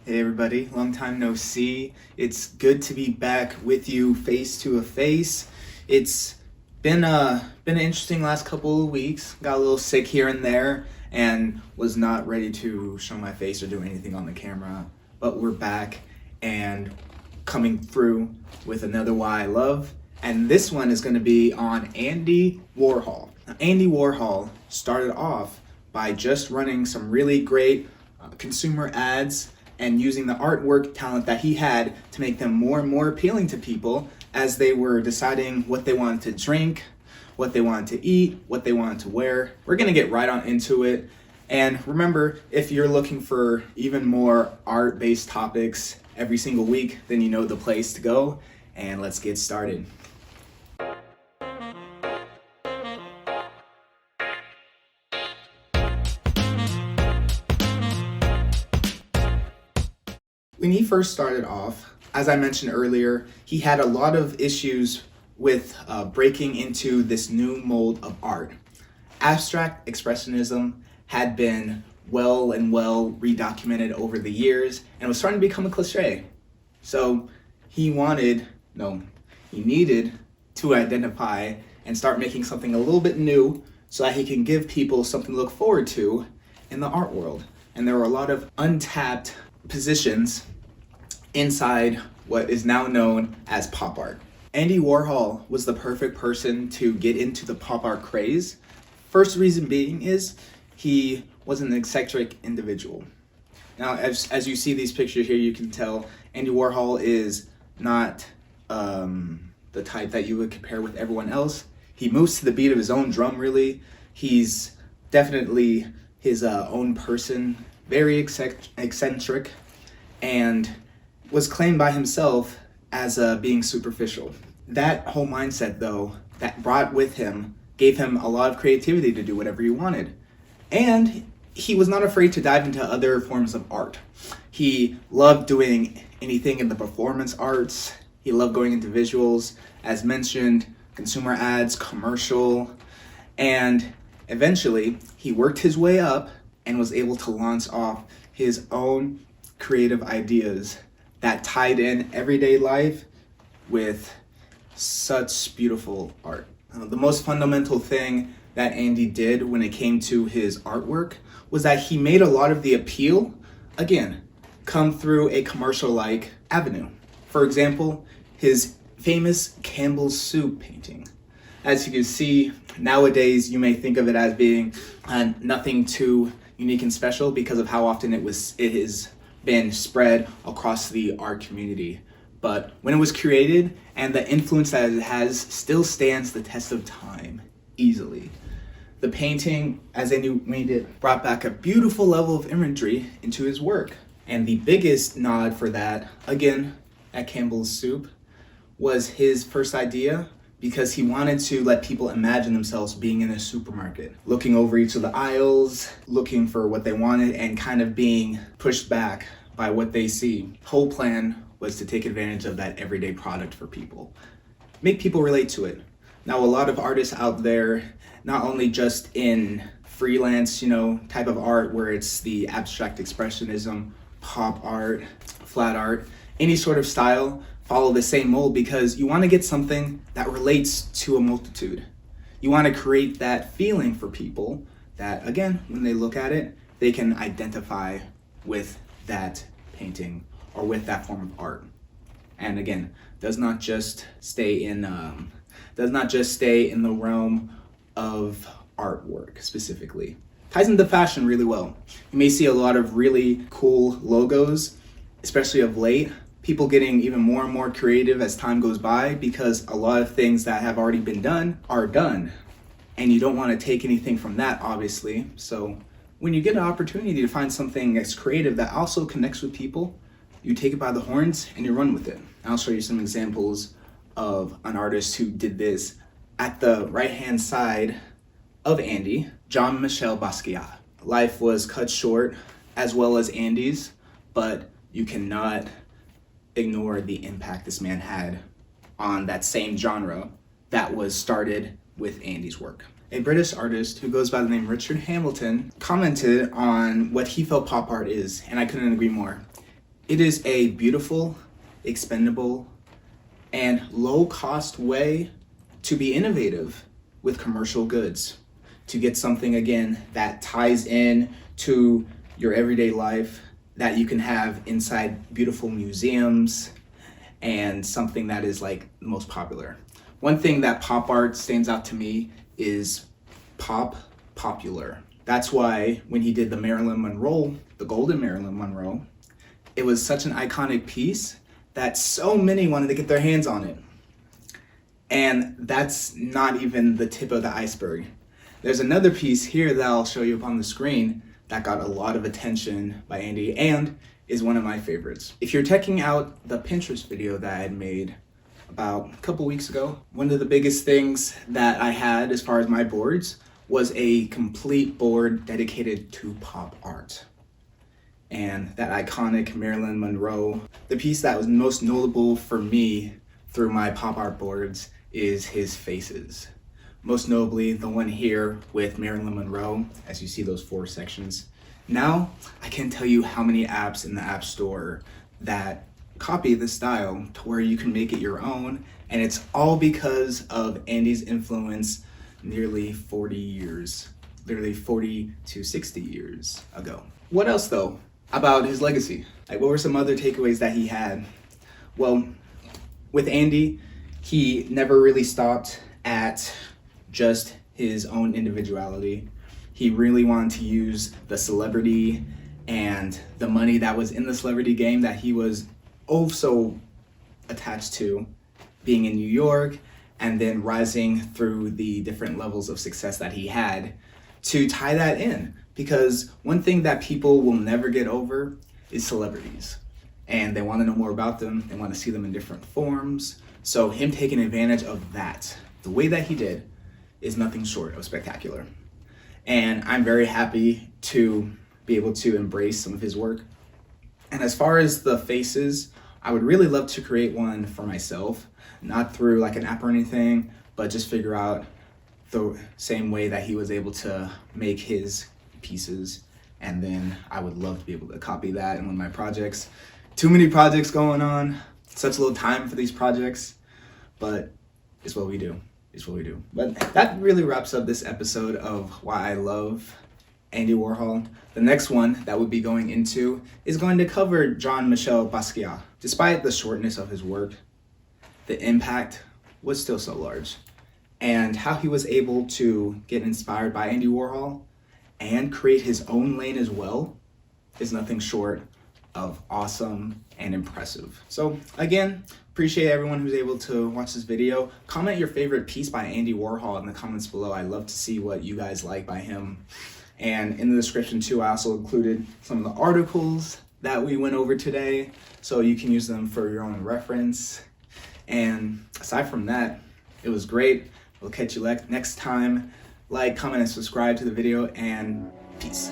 Hey everybody, long time no see. It's good to be back with you face to a face. It's been an interesting last couple of weeks. Got a little sick here and there and was not ready to show my face or do anything on the camera. But we're back and coming through with another Why I Love. And this one is going to be on Andy Warhol. Now, Andy Warhol started off by just running some really great consumer ads and using the artwork talent that he had to make them more and more appealing to people as they were deciding what they wanted to drink, what they wanted to eat, what they wanted to wear. We're gonna get right on into it. And remember, if you're looking for even more art-based topics every single week, then you know the place to go. And let's get started. When he first started off, as I mentioned earlier, he had a lot of issues with breaking into this new mold of art. Abstract expressionism had been well redocumented over the years and was starting to become a cliche. So he needed to identify and start making something a little bit new so that he can give people something to look forward to in the art world. And there were a lot of untapped positions inside what is now known as pop art. Andy Warhol was the perfect person to get into the pop art craze. First reason being is he was an eccentric individual. Now, as you see these pictures here, you can tell Andy Warhol is not the type that you would compare with everyone else. He moves to the beat of his own drum, really. He's definitely his own person, very eccentric, and was claimed by himself as being superficial. That whole mindset, though, that brought with him, gave him a lot of creativity to do whatever he wanted. And he was not afraid to dive into other forms of art. He loved doing anything in the performance arts. He loved going into visuals, as mentioned, consumer ads, commercial, and eventually he worked his way up and was able to launch off his own creative ideas that tied in everyday life with such beautiful art. The most fundamental thing that Andy did when it came to his artwork was that he made a lot of the appeal, again, come through a commercial-like avenue. For example, his famous Campbell's soup painting. As you can see, nowadays you may think of it as being nothing too unique and special because of how often it is been spread across the art community. But when it was created and the influence that it has still stands the test of time easily. The painting, as Andy made it, brought back a beautiful level of imagery into his work. And the biggest nod for that, again, at Campbell's Soup, was his first idea because he wanted to let people imagine themselves being in a supermarket, looking over each of the aisles, looking for what they wanted, and kind of being pushed back by what they see. Whole plan was to take advantage of that everyday product for people. Make people relate to it. Now, a lot of artists out there, not only just in freelance, type of art where it's the abstract expressionism, pop art, flat art, any sort of style, follow the same mold because you want to get something that relates to a multitude. You want to create that feeling for people that, again, when they look at it, they can identify with that painting or with that form of art. And again, does not just stay in the realm of artwork specifically. Ties into fashion really well. You may see a lot of really cool logos, especially of late. People getting even more and more creative as time goes by because a lot of things that have already been done are done. And you don't want to take anything from that, obviously. So when you get an opportunity to find something that's creative that also connects with people, you take it by the horns and you run with it. I'll show you some examples of an artist who did this. At the right-hand side of Andy, Jean-Michel Basquiat. Life was cut short, as well as Andy's, but you cannot ignore the impact this man had on that same genre that was started with Andy's work. A British artist who goes by the name Richard Hamilton commented on what he felt pop art is, and I couldn't agree more. It is a beautiful, expendable, and low-cost way to be innovative with commercial goods, to get something, again, that ties in to your everyday life, that you can have inside beautiful museums, and something that is like the most popular. One thing that pop art stands out to me is popular. That's why when he did the Marilyn Monroe, the golden Marilyn Monroe, it was such an iconic piece that so many wanted to get their hands on it. And that's not even the tip of the iceberg. There's another piece here that I'll show you up on the screen that got a lot of attention by Andy and is one of my favorites. If you're checking out the Pinterest video that I had made about a couple weeks ago, one of the biggest things that I had as far as my boards was a complete board dedicated to pop art. And that iconic Marilyn Monroe, the piece that was most notable for me through my pop art boards is his faces. Most notably, the one here with Marilyn Monroe, as you see those 4 sections. Now, I can't tell you how many apps in the App Store that copy this style to where you can make it your own, and it's all because of Andy's influence nearly 40 years, literally 40 to 60 years ago. What else though about his legacy? Like, what were some other takeaways that he had? Well, with Andy, he never really stopped at just his own individuality. He really wanted to use the celebrity and the money that was in the celebrity game that he was oh so attached to, being in New York and then rising through the different levels of success that he had, to tie that in. Because one thing that people will never get over is celebrities. And they want to know more about them, they want to see them in different forms. So him taking advantage of that, the way that he did, is nothing short of spectacular. And I'm very happy to be able to embrace some of his work. And as far as the faces, I would really love to create one for myself, not through like an app or anything, but just figure out the same way that he was able to make his pieces. And then I would love to be able to copy that in one of my projects. Too many projects going on, such little time for these projects, but it's what we do. Is what we do. But that really wraps up this episode of Why I Love Andy Warhol. The next one that we'll be going into is going to cover Jean-Michel Basquiat. Despite the shortness of his work, the impact was still so large. And how he was able to get inspired by Andy Warhol and create his own lane as well is nothing short of awesome and impressive. So again, appreciate everyone who's able to watch this video. Comment your favorite piece by Andy Warhol in the comments below. I love to see what you guys like by him. And in the description too, I also included some of the articles that we went over today, so you can use them for your own reference. And aside from that, it was great. We'll catch you next time. Like, comment, and subscribe to the video, and peace.